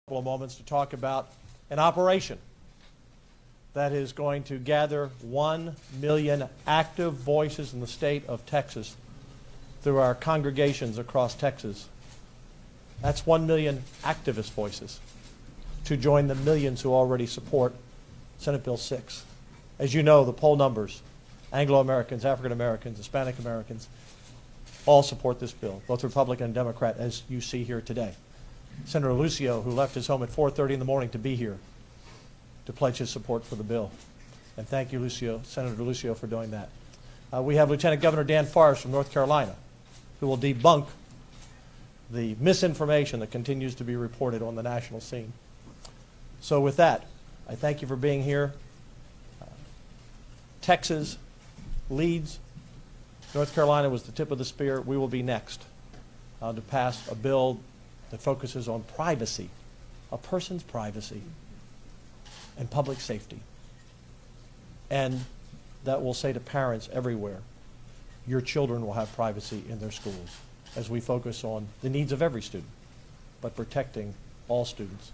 Couple of moments to talk about an operation that is going to gather 1 million active voices in the state of Texas through our congregations across Texas. That's 1 million activist voices to join the millions who already support Senate Bill 6. As you know, the poll numbers, Anglo-Americans, African-Americans, Hispanic Americans, all support this bill, both Republican and Democrat, as you see here today. Senator Lucio, who left his home at 4:30 in the morning to be here to pledge his support for the bill. And thank you, Lucio, Senator Lucio, for doing that. We have Lt Gov Dan Patrick from North Carolina, who will debunk the misinformation that continues to be reported on the national scene. So with that, I thank you for being here. Texas leads. North Carolina was the tip of the spear. We will be next to pass a bill that focuses on privacy, a person's privacy, and public safety. And that will say to parents everywhere, your children will have privacy in their schools as we focus on the needs of every student, but protecting all students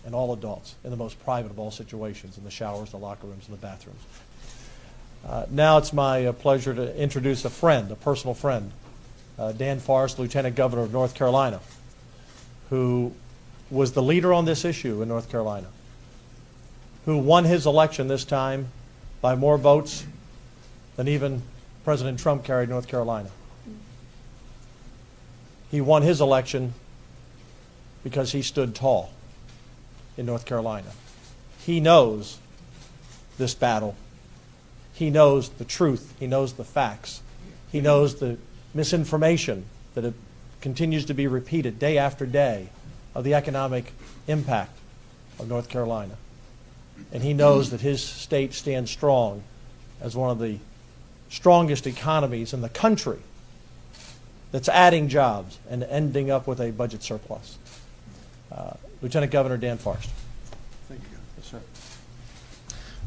and all adults in the most private of all situations, in the showers, the locker rooms, and the bathrooms. Now it's my pleasure to introduce a friend, a personal friend, Dan Forrest, Lieutenant Governor of North Carolina, who was the leader on this issue in North Carolina, who won his election this time by more votes than even President Trump carried in North Carolina. He won his election because he stood tall in North Carolina. He knows this battle. He knows the truth. He knows the facts. He knows the misinformation that continues to be repeated day after day of the economic impact of North Carolina. And he knows that his state stands strong as one of the strongest economies in the country that's adding jobs and ending up with a budget surplus. Lieutenant Governor Dan Forrest. Thank you. Yes, sir.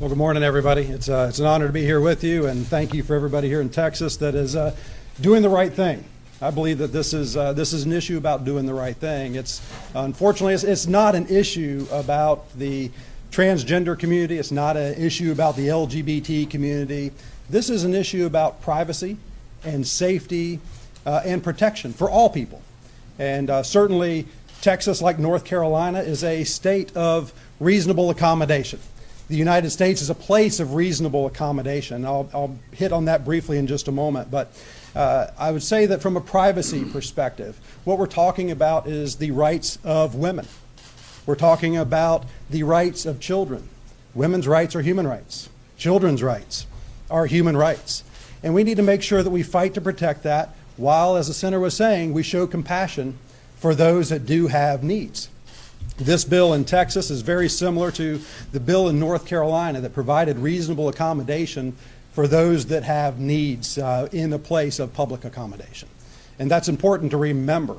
Well, good morning, everybody. It's an honor to be here with you, and thank you for everybody here in Texas that is doing the right thing. I believe that this is an issue about doing the right thing. Unfortunately, it's not an issue about the transgender community. It's not an issue about the LGBT community. This is an issue about privacy and safety and protection for all people. And certainly, Texas, like North Carolina, is a state of reasonable accommodation. The United States is a place of reasonable accommodation. I'll hit on that briefly in just a moment, but I would say that from a privacy perspective, what we're talking about is the rights of women. We're talking about the rights of children. Women's rights are human rights. Children's rights are human rights. And we need to make sure that we fight to protect that while, as the senator was saying, we show compassion for those that do have needs. This bill in Texas is very similar to the bill in North Carolina that provided reasonable accommodation for those that have needs in a place of public accommodation. And that's important to remember.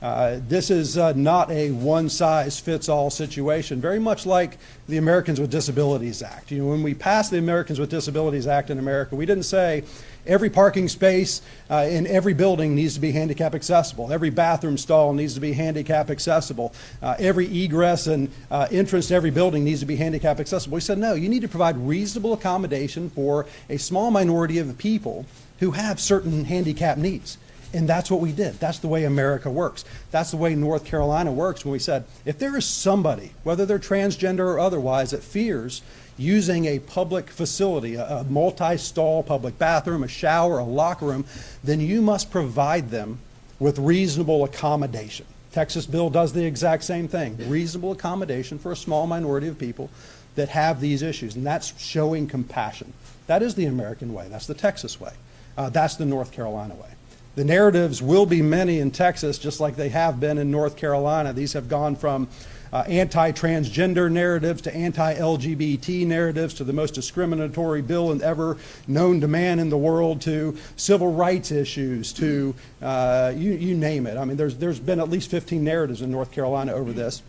This is not a one-size-fits-all situation, very much like the Americans with Disabilities Act. You know, when we passed the Americans with Disabilities Act in America, we didn't say every parking space in every building needs to be handicap accessible. Every bathroom stall needs to be handicap accessible. Every egress and entrance to every building needs to be handicap accessible. We said, no, you need to provide reasonable accommodation for a small minority of the people who have certain handicap needs. And that's what we did. That's the way America works. That's the way North Carolina works when we said, if there is somebody, whether they're transgender or otherwise, that fears using a public facility, a multi-stall public bathroom, a shower, a locker room, then you must provide them with reasonable accommodation. Texas bill does the exact same thing, reasonable accommodation for a small minority of people that have these issues, and that's showing compassion. That is the American way. That's the Texas way. That's the North Carolina way. The narratives will be many in Texas, just like they have been in North Carolina. These have gone from anti-transgender narratives to anti-LGBT narratives to the most discriminatory bill ever known to man in the world to civil rights issues to you name it. I mean, there's been at least 15 narratives in North Carolina over this.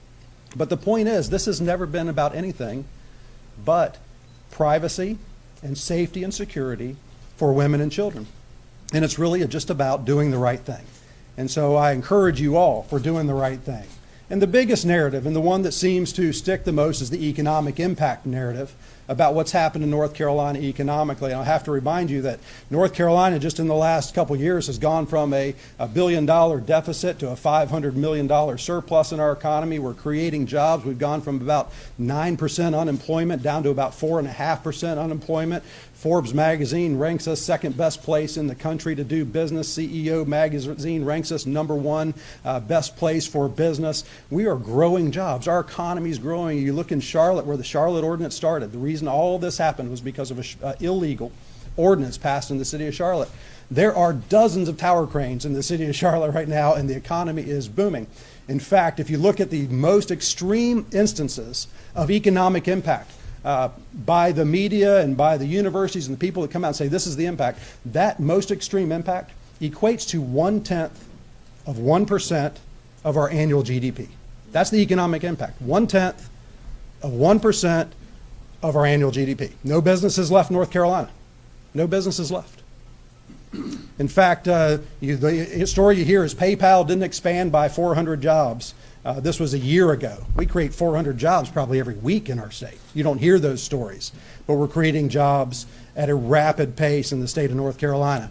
But the point is, this has never been about anything but privacy and safety and security for women and children. And it's really just about doing the right thing. And so I encourage you all for doing the right thing. And the biggest narrative, and the one that seems to stick the most, is the economic impact narrative about what's happened in North Carolina economically. And I have to remind you that North Carolina, just in the last couple of years, has gone from a $1 billion deficit to a $500 million surplus in our economy. We're creating jobs. We've gone from about 9% unemployment down to about 4.5% unemployment. Forbes magazine ranks us second best place in the country to do business. CEO magazine ranks us #1 best place for business. We are growing jobs. Our economy is growing. You look in Charlotte, where the Charlotte ordinance started. The reason all this happened was because of an illegal ordinance passed in the city of Charlotte. There are dozens of tower cranes in the city of Charlotte right now, and the economy is booming. In fact, if you look at the most extreme instances of economic impact, by the media and by the universities and the people that come out and say this is the impact, that most extreme impact equates to 0.1% of our annual GDP. That's the economic impact. 0.1% of our annual GDP. No businesses left North Carolina. No businesses left. In fact, the story you hear is PayPal didn't expand by 400 jobs. This was a year ago. We create 400 jobs probably every week in our state. You don't hear those stories, but we're creating jobs at a rapid pace in the state of North Carolina.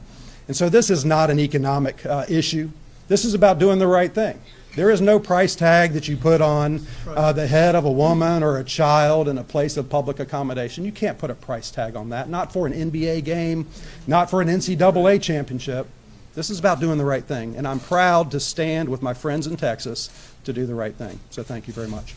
And so this is not an economic issue. This is about doing the right thing. There is no price tag that you put on the head of a woman or a child in a place of public accommodation. You can't put a price tag on that, not for an NBA game, not for an NCAA championship. This is about doing the right thing, and I'm proud to stand with my friends in Texas to do the right thing. So thank you very much.